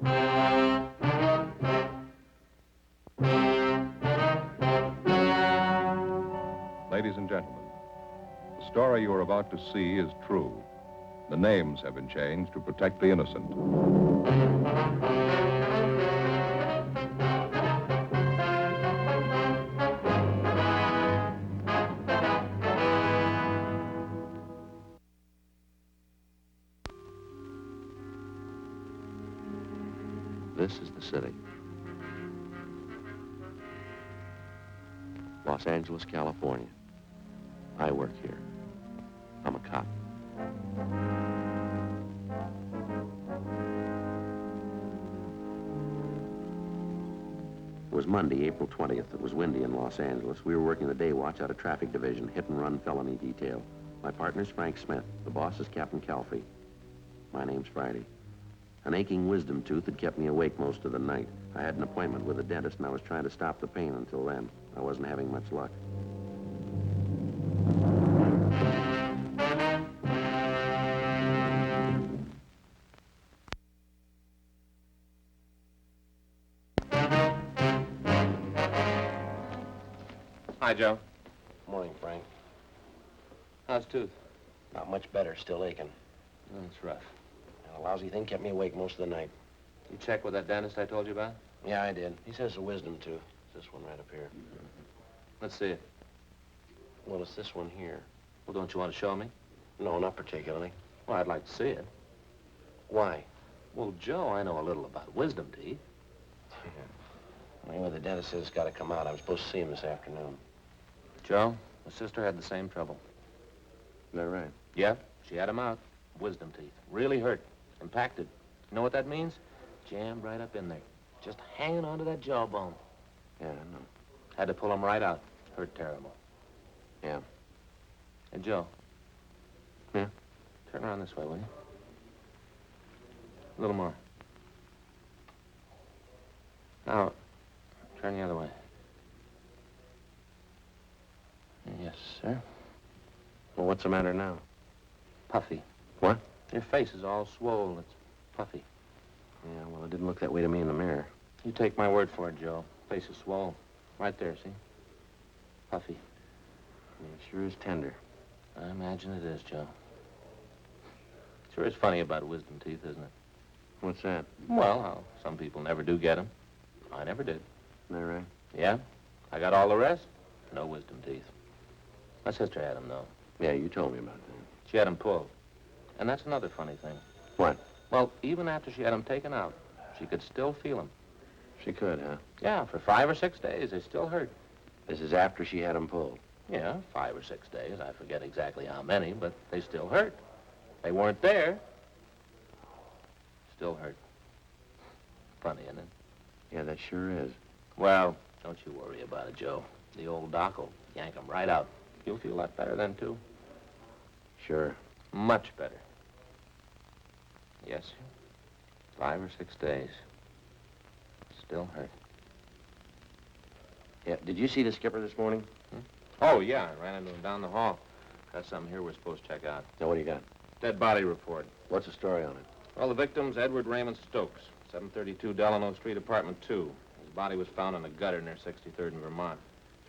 Ladies and gentlemen, the story you are about to see is true. The names have been changed to protect the innocent. This is the city. Los Angeles, California. I work here. I'm a cop. It was Monday, April 20th. It was windy in Los Angeles. We were working the day watch out of traffic division, hit and run felony detail. My partner's Frank Smith. The boss is Captain Calfee. My name's Friday. An aching wisdom tooth had kept me awake most of the night. I had an appointment with a dentist, and I was trying to stop the pain until then. I wasn't having much luck. Hi, Joe. Morning, Frank. How's tooth? Not much better, still aching. That's rough. And a lousy thing kept me awake most of the night. You check with that dentist I told you about? Yeah, I did. He says it's a wisdom tooth. It's this one right up here. Let's see it. Well, it's this one here. Well, don't you want to show me? No, not particularly. Well, I'd like to see it. Why? Well, Joe, I know a little about wisdom teeth. Anyway, the dentist says it's got to come out. I'm supposed to see him this afternoon. Joe, my sister had the same trouble. Is that right? Yeah, she had 'em out. Wisdom teeth. Really hurt. Impacted. You know what that means? Jammed right up in there. Just hanging onto that jawbone. Yeah, I know. Had to pull 'em right out. Hurt terrible. Yeah. Hey, Joe. Yeah? Turn around this way, will you? A little more. Now, turn the other way. Yes, sir. Well, what's the matter now? Puffy. What? Your face is all swollen. It's puffy. Yeah, well, it didn't look that way to me in the mirror. You take my word for it, Joe. Face is swollen. Right there, see? Puffy. Yeah, it sure is tender. I imagine it is, Joe. Sure is funny about wisdom teeth, isn't it? What's that? Well, how some people never do get 'em. I never did. Isn't that right? Yeah? I got all the rest. No wisdom teeth. My sister had 'em, though. Yeah, you told me about that. She had 'em pulled. And that's another funny thing. What? Well, even after she had 'em taken out, she could still feel 'em. She could, huh? Yeah, for 5 or 6 days, they still hurt. This is after she had them pulled. Yeah, 5 or 6 days. I forget exactly how many, but they still hurt. They weren't there. Still hurt. Funny, isn't it? Yeah, that sure is. Well, don't you worry about it, Joe. The old doc will yank 'em right out. You'll feel a lot better then, too. Sure. Much better. Yes, sir. 5 or 6 days. Still hurt. Yeah, did you see the skipper this morning? Oh, yeah, I ran into him down the hall. Got something here we're supposed to check out. Now, what do you got? Dead body report. What's the story on it? Well, the victim's Edward Raymond Stokes, 732 Delano Street, apartment 2. His body was found in a gutter near 63rd and Vermont.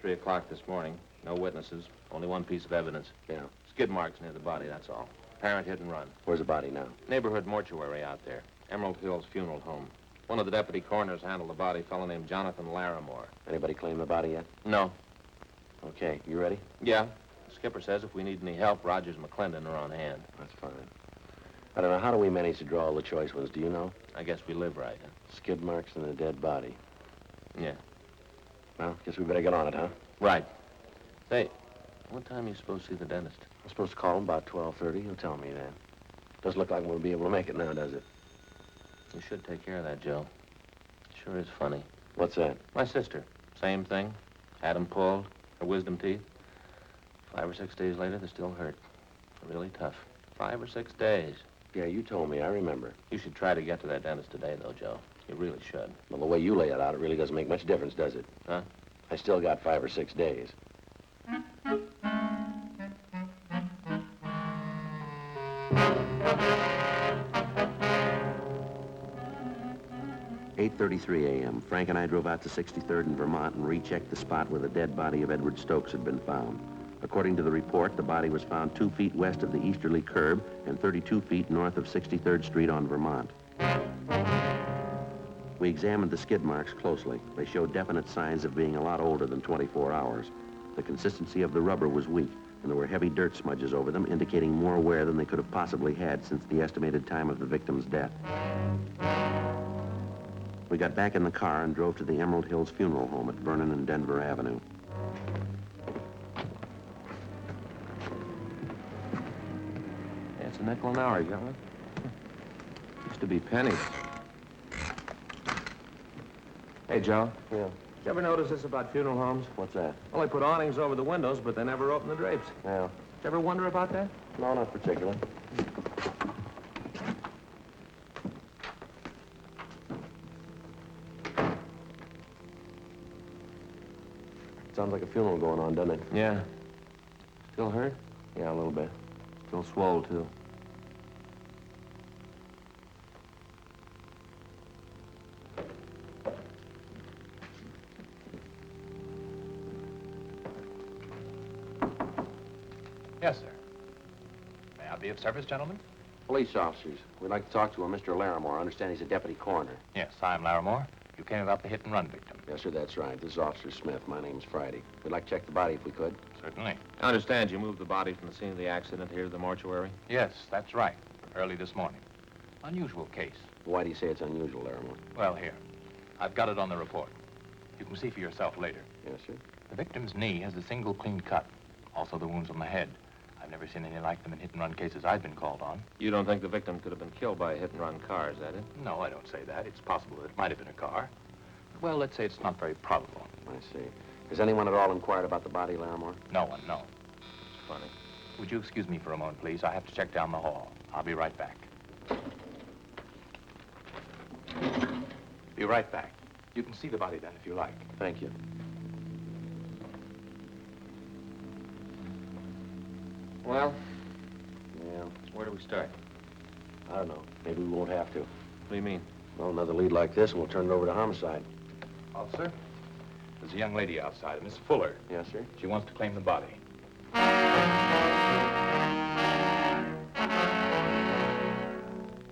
3 o'clock this morning. No witnesses. Only one piece of evidence. Yeah. Skid marks near the body, that's all. Apparent hit and run. Where's the body now? Neighborhood mortuary out there. Emerald Hills Funeral Home. One of the deputy coroners handled the body, a fellow named Jonathan Larimore. Anybody claim the body yet? No. Okay, you ready? Yeah. The skipper says if we need any help, Rogers and McClendon are on hand. That's fine. I don't know, how do we manage to draw all the choice ones, do you know? I guess we live right. Skid marks and a dead body. Yeah. Well, guess we better get on it, huh? Right. Say, what time are you supposed to see the dentist? I'm supposed to call him about 12:30. He'll tell me then. Doesn't look like we'll be able to make it now, does it? You should take care of that, Joe. Sure is funny. What's that? My sister. Same thing. Had 'em pulled. Her wisdom teeth. 5 or 6 days later, they still hurt. Really tough. 5 or 6 days. Yeah, you told me. I remember. You should try to get to that dentist today, though, Joe. You really should. Well, the way you lay it out, it really doesn't make much difference, does it? Huh? I still got 5 or 6 days. 8:33 a.m. Frank and I drove out to 63rd and Vermont and rechecked the spot where the dead body of Edward Stokes had been found. According to the report, the body was found 2 feet west of the easterly curb and 32 feet north of 63rd Street on Vermont. We examined the skid marks closely. They showed definite signs of being a lot older than 24 hours. The consistency of the rubber was weak, and there were heavy dirt smudges over them, indicating more wear than they could have possibly had since the estimated time of the victim's death. We got back in the car and drove to the Emerald Hills Funeral Home at Vernon and Denver Avenue. Yeah, it's a nickel an hour, gentlemen. Used to be pennies. Hey, Joe. Yeah. Did you ever notice this about funeral homes? What's that? Well, they put awnings over the windows, but they never open the drapes. Yeah. Did you ever wonder about that? No, not particularly. Sounds like a funeral going on, doesn't it? Yeah. Still hurt? Yeah, a little bit. Still swole, too. Yes, sir. May I be of service, gentlemen? Police officers. We'd like to talk to a Mr. Larimore. I understand he's a deputy coroner. Yes, I'm Larimore. You came about the hit-and-run victim. Yes, sir, that's right. This is Officer Smith. My name's Friday. We'd like to check the body if we could. Certainly. I understand you moved the body from the scene of the accident here to the mortuary? Yes, that's right. Early this morning. Unusual case. Why do you say it's unusual, Larimore? Well, here. I've got it on the report. You can see for yourself later. Yes, sir. The victim's knee has a single clean cut. Also the wounds on the head. I've never seen any like them in hit-and-run cases I've been called on. You don't think the victim could have been killed by a hit-and-run car, is that it? No, I don't say that. It's possible that it might have been a car. Well, let's say it's not very probable. I see. Has anyone at all inquired about the body, Larimore? No one, no. It's funny. Would you excuse me for a moment, please? I have to check down the hall. I'll be right back. Be right back. You can see the body then if you like. Thank you. Well, Yeah, where do we start? I don't know. Maybe we won't have to. What do you mean? Well, another lead like this, and we'll turn it over to homicide. Officer, there's a young lady outside, Miss Fuller. Yes, sir? She wants to claim the body.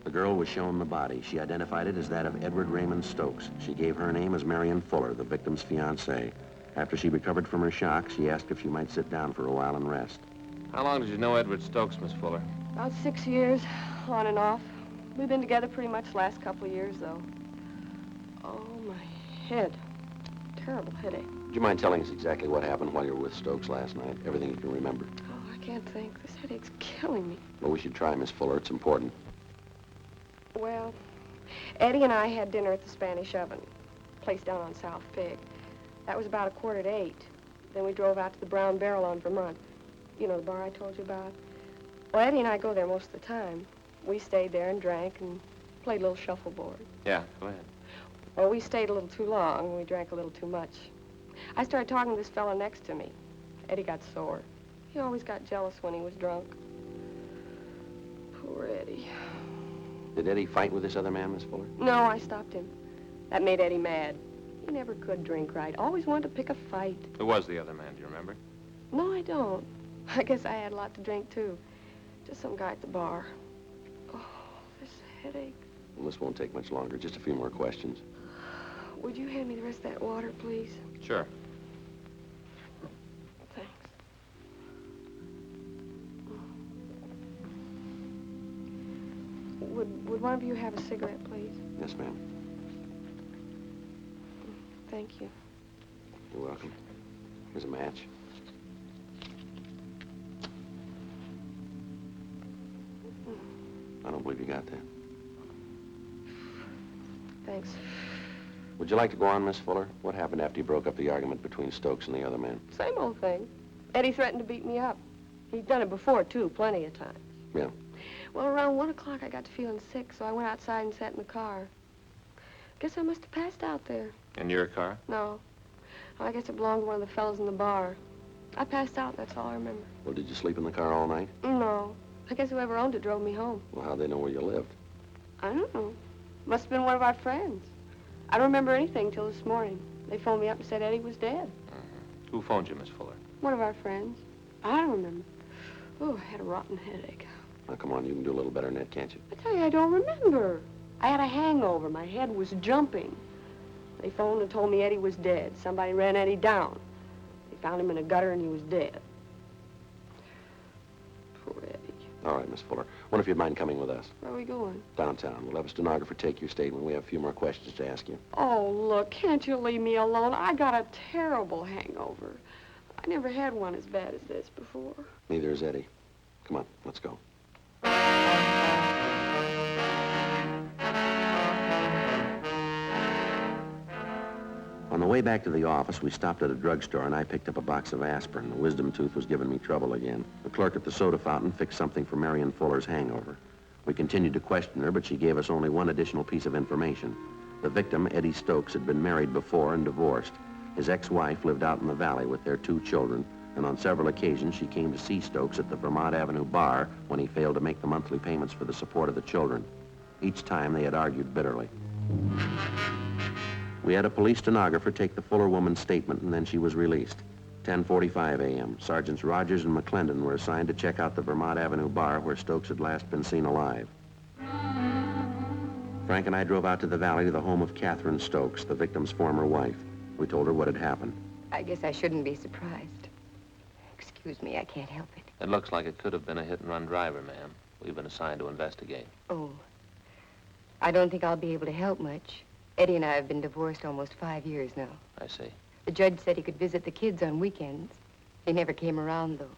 The girl was shown the body. She identified it as that of Edward Raymond Stokes. She gave her name as Marion Fuller, the victim's fiancée. After she recovered from her shock, she asked if she might sit down for a while and rest. How long did you know Edward Stokes, Miss Fuller? About 6 years, on and off. We've been together pretty much the last couple of years, though. Oh, my head. Terrible headache. Would you mind telling us exactly what happened while you were with Stokes last night? Everything you can remember. Oh, I can't think. This headache's killing me. Well, we should try, Miss Fuller. It's important. Well, Eddie and I had dinner at the Spanish Oven, place down on South Pig. That was about 7:45. Then we drove out to the Brown Barrel on Vermont. You know, the bar I told you about? Well, Eddie and I go there most of the time. We stayed there and drank and played a little shuffleboard. Yeah, go ahead. Well, we stayed a little too long. We drank a little too much. I started talking to this fella next to me. Eddie got sore. He always got jealous when he was drunk. Poor Eddie. Did Eddie fight with this other man, Miss Fuller? No, I stopped him. That made Eddie mad. He never could drink right. Always wanted to pick a fight. Who was the other man, do you remember? No, I don't. I guess I had a lot to drink, too. Just some guy at the bar. Oh, this headache. Well, this won't take much longer. Just a few more questions. Would you hand me the rest of that water, please? Sure. Thanks. Would one of you have a cigarette, please? Yes, ma'am. Thank you. You're welcome. Here's a match. I don't believe you got that. Thanks. Would you like to go on, Miss Fuller? What happened after you broke up the argument between Stokes and the other man? Same old thing. Eddie threatened to beat me up. He'd done it before, too, plenty of times. Yeah. Well, around 1 o'clock, I got to feeling sick, so I went outside and sat in the car. Guess I must have passed out there. In your car? No. I guess it belonged to one of the fellas in the bar. I passed out, that's all I remember. Well, did you sleep in the car all night? No. I guess whoever owned it drove me home. Well, how'd they know where you lived? I don't know. Must have been one of our friends. I don't remember anything till this morning. They phoned me up and said Eddie was dead. Who phoned you, Miss Fuller? One of our friends. I don't remember. Oh, I had a rotten headache. Now, come on, you can do a little better than that, can't you? I tell you, I don't remember. I had a hangover. My head was jumping. They phoned and told me Eddie was dead. Somebody ran Eddie down. They found him in a gutter and he was dead. Poor Eddie. All right, Miss Fuller. Wonder if you'd mind coming with us. Where are we going? Downtown. We'll have a stenographer take your statement. We have a few more questions to ask you. Oh, look, can't you leave me alone? I got a terrible hangover. I never had one as bad as this before. Neither is Eddie. Come on, let's go. On the way back to the office, we stopped at a drugstore, and I picked up a box of aspirin. The wisdom tooth was giving me trouble again. The clerk at the soda fountain fixed something for Marion Fuller's hangover. We continued to question her, but she gave us only one additional piece of information. The victim, Eddie Stokes, had been married before and divorced. His ex-wife lived out in the valley with their 2 children, and on several occasions she came to see Stokes at the Vermont Avenue bar when he failed to make the monthly payments for the support of the children. Each time they had argued bitterly. We had a police stenographer take the Fuller woman's statement, and then she was released. 10:45 a.m. Sergeants Rogers and McClendon were assigned to check out the Vermont Avenue bar where Stokes had last been seen alive. Frank and I drove out to the valley to the home of Catherine Stokes, the victim's former wife. We told her what had happened. I guess I shouldn't be surprised. Excuse me, I can't help it. It looks like it could have been a hit-and-run driver, ma'am. We've been assigned to investigate. Oh, I don't think I'll be able to help much. Eddie and I have been divorced almost 5 years now. I see. The judge said he could visit the kids on weekends. He never came around, though.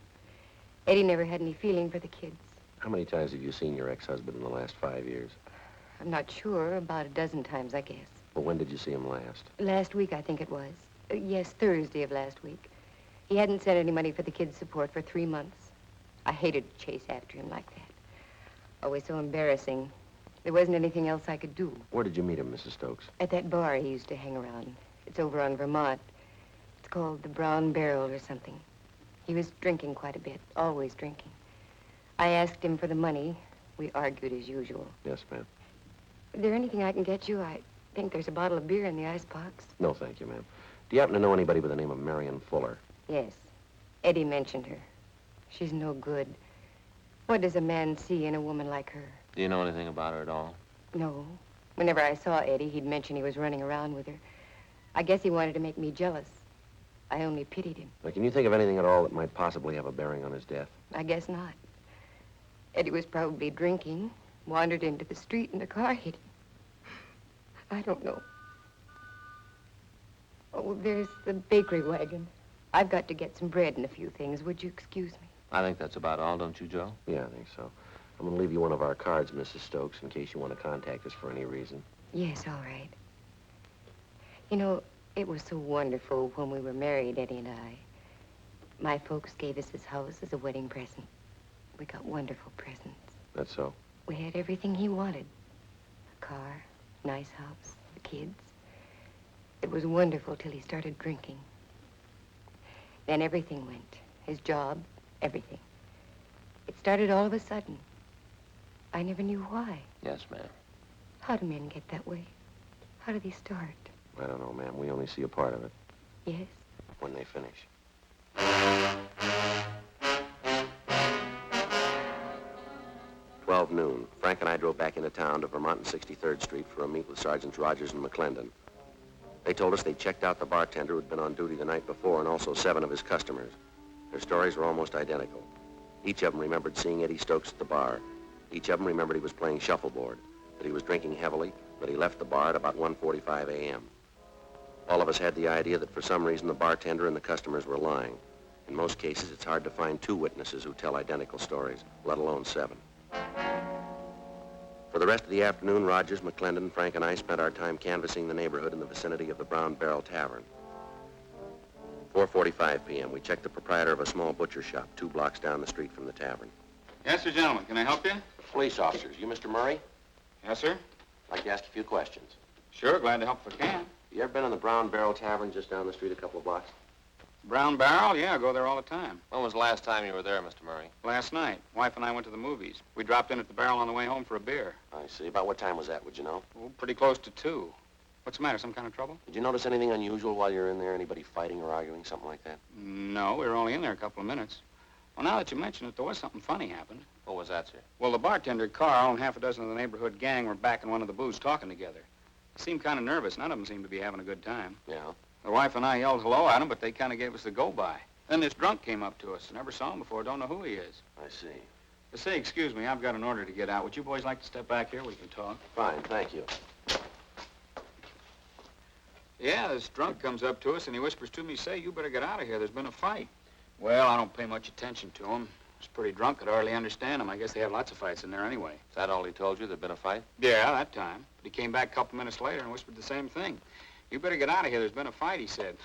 Eddie never had any feeling for the kids. How many times have you seen your ex-husband in the last 5 years? I'm not sure. About a dozen times, I guess. Well, when did you see him last? Last week, I think it was. Yes, Thursday of last week. He hadn't sent any money for the kids' support for 3 months. I hated to chase after him like that. Always so embarrassing. There wasn't anything else I could do. Where did you meet him, Mrs. Stokes? At that bar he used to hang around. It's over on Vermont. It's called the Brown Barrel or something. He was drinking quite a bit, always drinking. I asked him for the money. We argued as usual. Yes, ma'am. Is there anything I can get you? I think there's a bottle of beer in the icebox. No, thank you, ma'am. Do you happen to know anybody by the name of Marion Fuller? Yes. Eddie mentioned her. She's no good. What does a man see in a woman like her? Do you know anything about her at all? No. Whenever I saw Eddie, he'd mention he was running around with her. I guess he wanted to make me jealous. I only pitied him. Now, can you think of anything at all that might possibly have a bearing on his death? I guess not. Eddie was probably drinking, wandered into the street, and a car hit him. I don't know. Oh, there's the bakery wagon. I've got to get some bread and a few things. Would you excuse me? I think that's about all, don't you, Joe? Yeah, I think so. I'm going to leave you one of our cards, Mrs. Stokes, in case you want to contact us for any reason. Yes, all right. You know, it was so wonderful when we were married, Eddie and I. My folks gave us this house as a wedding present. We got wonderful presents. That's so. We had everything he wanted. A car, nice house, the kids. It was wonderful till he started drinking. Then everything went. His job, everything. It started all of a sudden. I never knew why. Yes, ma'am. How do men get that way? How do they start? I don't know, ma'am. We only see a part of it. Yes? When they finish. 12 noon. Frank and I drove back into town to Vermont and 63rd Street for a meet with Sergeants Rogers and McClendon. They told us they'd checked out the bartender who'd been on duty the night before and also 7 of his customers. Their stories were almost identical. Each of them remembered seeing Eddie Stokes at the bar. Each of them remembered he was playing shuffleboard, that he was drinking heavily, that he left the bar at about 1:45 a.m. All of us had the idea that for some reason the bartender and the customers were lying. In most cases, it's hard to find 2 witnesses who tell identical stories, let alone 7. For the rest of the afternoon, Rogers, McClendon, Frank, and I spent our time canvassing the neighborhood in the vicinity of the Brown Barrel Tavern. 4:45 p.m., we checked the proprietor of a small butcher shop 2 blocks down the street from the tavern. Yes, sir, gentlemen. Can I help you? Police officers, you Mr. Murray? Yes, sir. I'd like to ask a few questions. Sure, glad to help if I can. You ever been in the Brown Barrel Tavern just down the street a couple of blocks? Brown Barrel? Yeah, I go there all the time. When was the last time you were there, Mr. Murray? Last night, wife and I went to the movies. We dropped in at the Barrel on the way home for a beer. I see. About what time was that, would you know? Oh, pretty close to 2. What's the matter? Some kind of trouble? Did you notice anything unusual while you were in there? Anybody fighting or arguing, something like that? No, we were only in there a couple of minutes. Well, now that you mention it, there was something funny happened. What was that, sir? Well, the bartender, Carl, and half a dozen of the neighborhood gang were back in one of the booths talking together. They seemed kind of nervous. None of them seemed to be having a good time. Yeah. The wife and I yelled hello at them, but they kind of gave us the go-by. Then this drunk came up to us. Never saw him before. Don't know who he is. I see. Say, excuse me, I've got an order to get out. Would you boys like to step back here? We can talk. Fine, thank you. Yeah, this drunk comes up to us and he whispers to me, say, you better get out of here. There's been a fight. Well, I don't pay much attention to him. He's pretty drunk. Could hardly understand him. I guess they have lots of fights in there anyway. Is that all he told you? There'd been a fight? Yeah, that time. But he came back a couple minutes later and whispered the same thing. You better get out of here. There's been a fight, he said.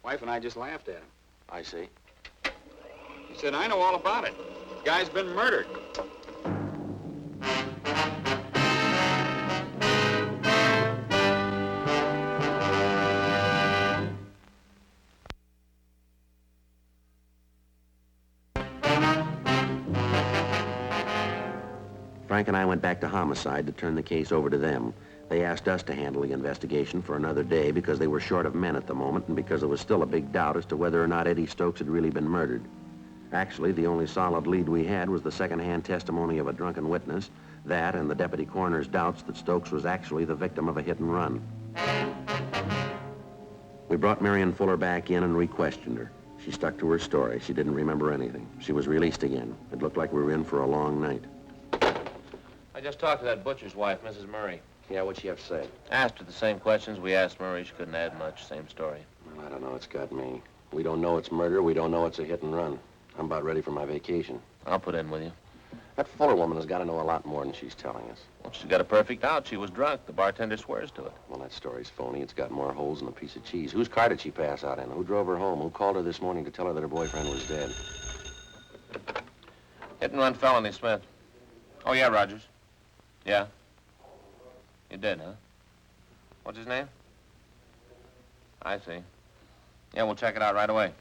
Wife and I just laughed at him. I see. He said, I know all about it. Guy's been murdered. Frank and I went back to homicide to turn the case over to them. They asked us to handle the investigation for another day because they were short of men at the moment and because there was still a big doubt as to whether or not Eddie Stokes had really been murdered. Actually, the only solid lead we had was the second-hand testimony of a drunken witness, that and the deputy coroner's doubts that Stokes was actually the victim of a hit and run. We brought Marion Fuller back in and re-questioned her. She stuck to her story. She didn't remember anything. She was released again. It looked like we were in for a long night. I just talked to that butcher's wife, Mrs. Murray. Yeah, what'd she have to say? Asked her the same questions we asked Murray. She couldn't add much. Same story. Well, I don't know. It's got me. We don't know it's murder. We don't know it's a hit and run. I'm about ready for my vacation. I'll put in with you. That Fuller woman has got to know a lot more than she's telling us. Well, she's got a perfect out. She was drunk. The bartender swears to it. Well, that story's phony. It's got more holes than a piece of cheese. Whose car did she pass out in? Who drove her home? Who called her this morning to tell her that her boyfriend was dead? Hit and run felony, Smith. Oh, yeah, Rogers. Yeah? You did, huh? What's his name? I see. Yeah, we'll check it out right away.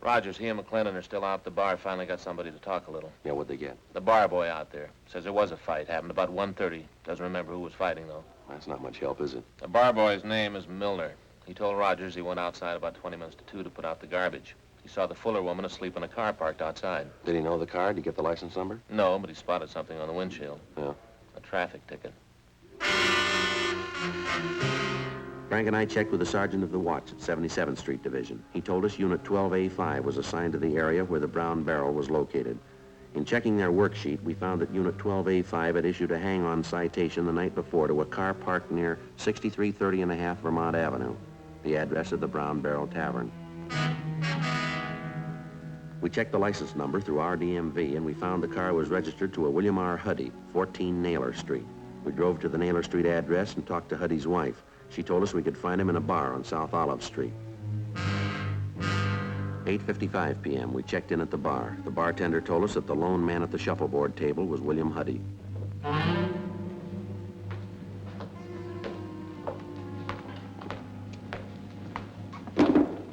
Rogers, he and McClellan are still out at the bar. Finally got somebody to talk a little. Yeah, what'd they get? The bar boy out there. Says there was a fight. Happened about 1:30. Doesn't remember who was fighting, though. That's not much help, is it? The bar boy's name is Milner. He told Rogers he went outside about 20 minutes to 2 to put out the garbage. He saw the Fuller woman asleep in a car parked outside. Did he know the car? Did he get the license number? No, but he spotted something on the windshield. Yeah. A traffic ticket. Frank and I checked with the sergeant of the watch at 77th Street Division. He told us Unit 12A5 was assigned to the area where the brown barrel was located. In checking their worksheet, we found that Unit 12A5 had issued a hang-on citation the night before to a car parked near 6330½ Vermont Avenue, the address of the Brown Barrel Tavern. We checked the license number through our DMV, and we found the car was registered to a William R. Huddy, 14 Naylor Street. We drove to the Naylor Street address and talked to Huddy's wife. She told us we could find him in a bar on South Olive Street. 8:55 p.m., we checked in at the bar. The bartender told us that the lone man at the shuffleboard table was William Huddy.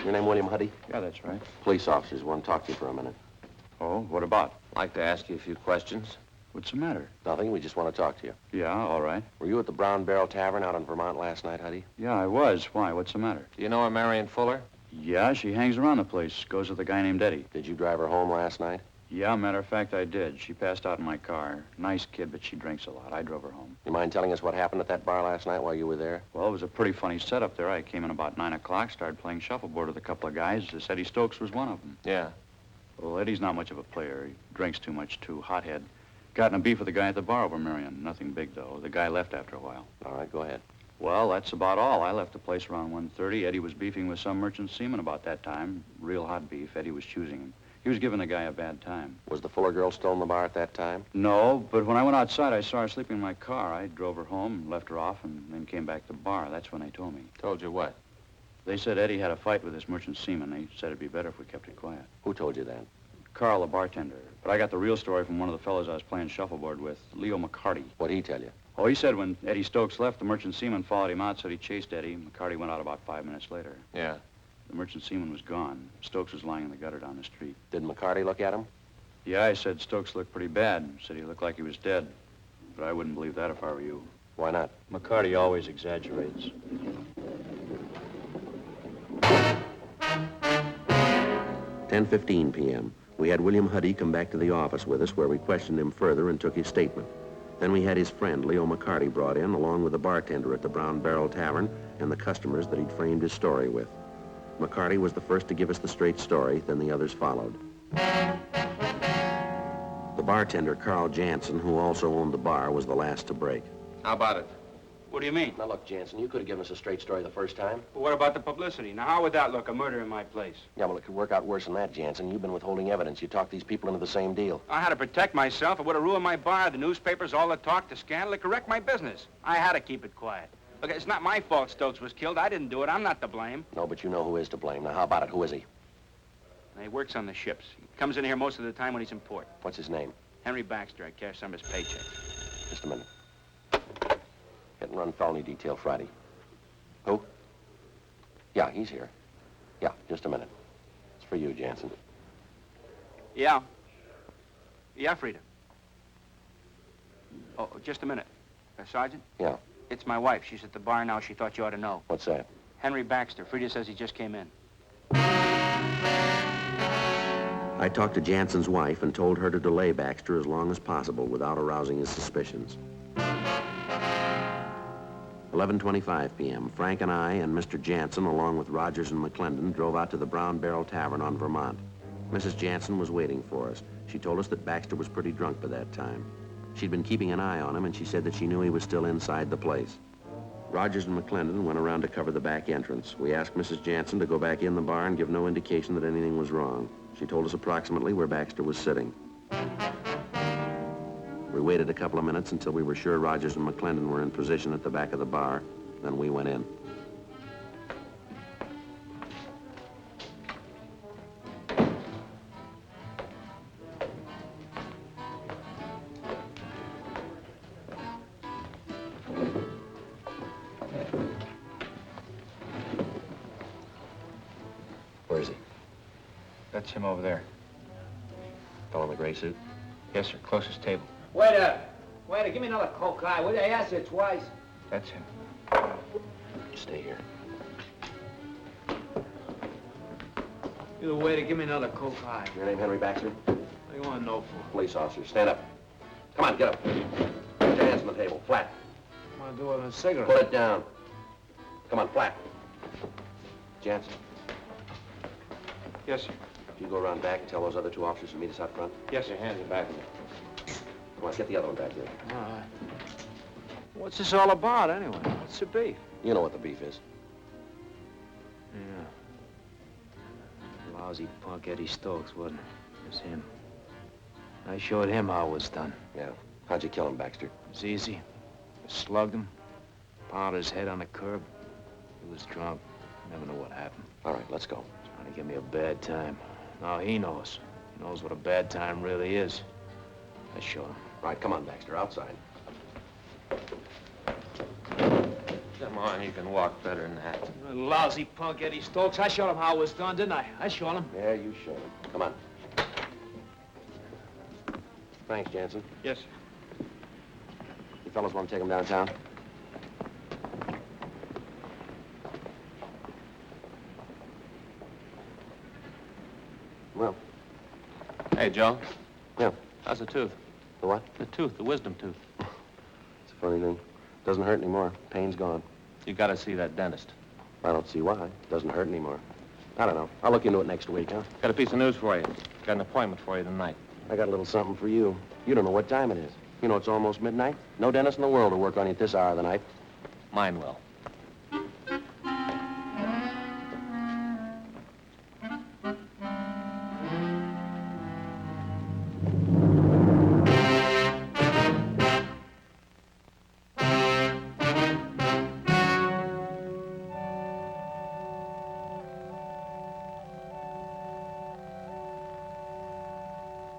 Your name William Huddy? Yeah, that's right. Police officers want to talk to you for a minute. Oh, what about? I'd like to ask you a few questions. What's the matter? Nothing, we just want to talk to you. Yeah, all right. Were you at the Brown Barrel Tavern out in Vermont last night, Huddy? Yeah, I was. Why? What's the matter? Do you know her, Marion Fuller? Yeah, she hangs around the place. Goes with a guy named Eddie. Did you drive her home last night? Yeah, matter of fact, I did. She passed out in my car. Nice kid, but she drinks a lot. I drove her home. You mind telling us what happened at that bar last night while you were there? Well, it was a pretty funny setup there. I came in about 9 o'clock, started playing shuffleboard with a couple of guys. Eddie Stokes was one of them. Yeah. Well, Eddie's not much of a player. He drinks too much, too. Hothead. Got in a beef with the guy at the bar over Marion. Nothing big, though. The guy left after a while. All right, go ahead. Well, that's about all. I left the place around 1:30. Eddie was beefing with some merchant seaman about that time. Real hot beef. Eddie was choosing him. He was giving the guy a bad time. Was the Fuller girl still in the bar at that time? No, but when I went outside, I saw her sleeping in my car. I drove her home, left her off, and then came back to the bar. That's when they told me. Told you what? They said Eddie had a fight with this merchant seaman. They said it'd be better if we kept it quiet. Who told you that? Carl, the bartender. But I got the real story from one of the fellows I was playing shuffleboard with, Leo McCarty. What'd he tell you? Oh, he said when Eddie Stokes left, the merchant seaman followed him out, said he chased Eddie. McCarty went out about 5 minutes later. Yeah. The merchant seaman was gone. Stokes was lying in the gutter down the street. Did McCarty look at him? Yeah, I said Stokes looked pretty bad. Said he looked like he was dead. But I wouldn't believe that if I were you. Why not? McCarty always exaggerates. 10:15 p.m. We had William Huddy come back to the office with us where we questioned him further and took his statement. Then we had his friend, Leo McCarty, brought in, along with the bartender at the Brown Barrel Tavern and the customers that he'd framed his story with. McCarty was the first to give us the straight story, then the others followed. The bartender, Carl Jansen, who also owned the bar, was the last to break. How about it? What do you mean? Now, look, Jansen, you could have given us a straight story the first time. But what about the publicity? Now, how would that look, a murder in my place? Yeah, well, it could work out worse than that, Jansen. You've been withholding evidence. You talked these people into the same deal. I had to protect myself. It would have ruined my bar, the newspapers, all the talk, the scandal. It could wreck my business. I had to keep it quiet. Look, it's not my fault Stokes was killed. I didn't do it. I'm not to blame. No, but you know who is to blame. Now, how about it? Who is he? He works on the ships. He comes in here most of the time when he's in port. What's his name? Henry Baxter. I cash some of his paychecks. Just a minute. Hit and run felony detail Friday. Who? Yeah, he's here. Yeah, just a minute. It's for you, Jansen. Yeah. Yeah, Frida. Oh, just a minute. Sergeant? Yeah. It's my wife. She's at the bar now. She thought you ought to know. What's that? Henry Baxter. Frida says he just came in. I talked to Jansen's wife and told her to delay Baxter as long as possible without arousing his suspicions. 11:25 p.m. Frank and I and Mr. Jansen, along with Rogers and McClendon, drove out to the Brown Barrel Tavern on Vermont. Mrs. Jansen was waiting for us. She told us that Baxter was pretty drunk by that time. She'd been keeping an eye on him, and she said that she knew he was still inside the place. Rogers and McClendon went around to cover the back entrance. We asked Mrs. Jansen to go back in the bar and give no indication that anything was wrong. She told us approximately where Baxter was sitting. We waited a couple of minutes until we were sure Rogers and McClendon were in position at the back of the bar. Then we went in. Where is he? That's him over there. Fellow in the gray suit? Yes, sir. Closest table. Waiter! Waiter, give me another Coke Eye. Would I ask you twice? That's him. Stay here. You the waiter, give me another Coke Eye. Your name Henry Baxter? What do you want to know for? Police officer. Stand up. Come on, get up. Put your hands on the table. Flat. What do I do with a cigarette? Put it down. Come on, flat. Jansen, Yes, sir. if you go around back and tell those other two officers to meet us out front. Yes, sir. Your hands are back. Come on, get the other one back there. All right. What's this all about, anyway? What's the beef? You know what the beef is. Yeah. Lousy punk Eddie Stokes, wasn't it? It was him. I showed him how it was done. Yeah. How'd you kill him, Baxter? It was easy. I slugged him, pounded his head on the curb. He was drunk. Never knew what happened. All right, let's go. Trying to give me a bad time. Now he knows. He knows what a bad time really is. I showed him. All right, come on, Baxter, outside. Come on, you can walk better than that. Lousy punk Eddie Stokes. I showed him how it was done, didn't I? I showed him. Yeah, you showed him. Come on. Thanks, Jansen. Yes, sir. You fellas want to take him downtown? Well, Hey, Joe. yeah. How's the tooth? The what? The tooth, the wisdom tooth. It's a funny thing. Doesn't hurt anymore. Pain's gone. You gotta see that dentist. I don't see why. Doesn't hurt anymore. I don't know. I'll look into it next week, huh? Got a piece of news for you. Got an appointment for you tonight. I got a little something for you. You don't know what time it is. You know it's almost midnight. No dentist in the world will work on you at this hour of the night. Mine will.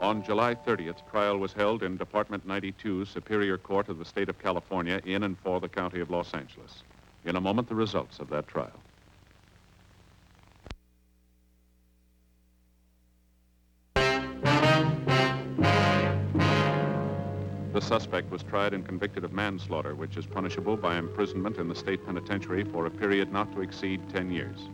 On July 30th, trial was held in Department 92, Superior Court of the State of California, in and for the County of Los Angeles. In a moment, the results of that trial. The suspect was tried and convicted of manslaughter, which is punishable by imprisonment in the state penitentiary for a period not to exceed 10 years.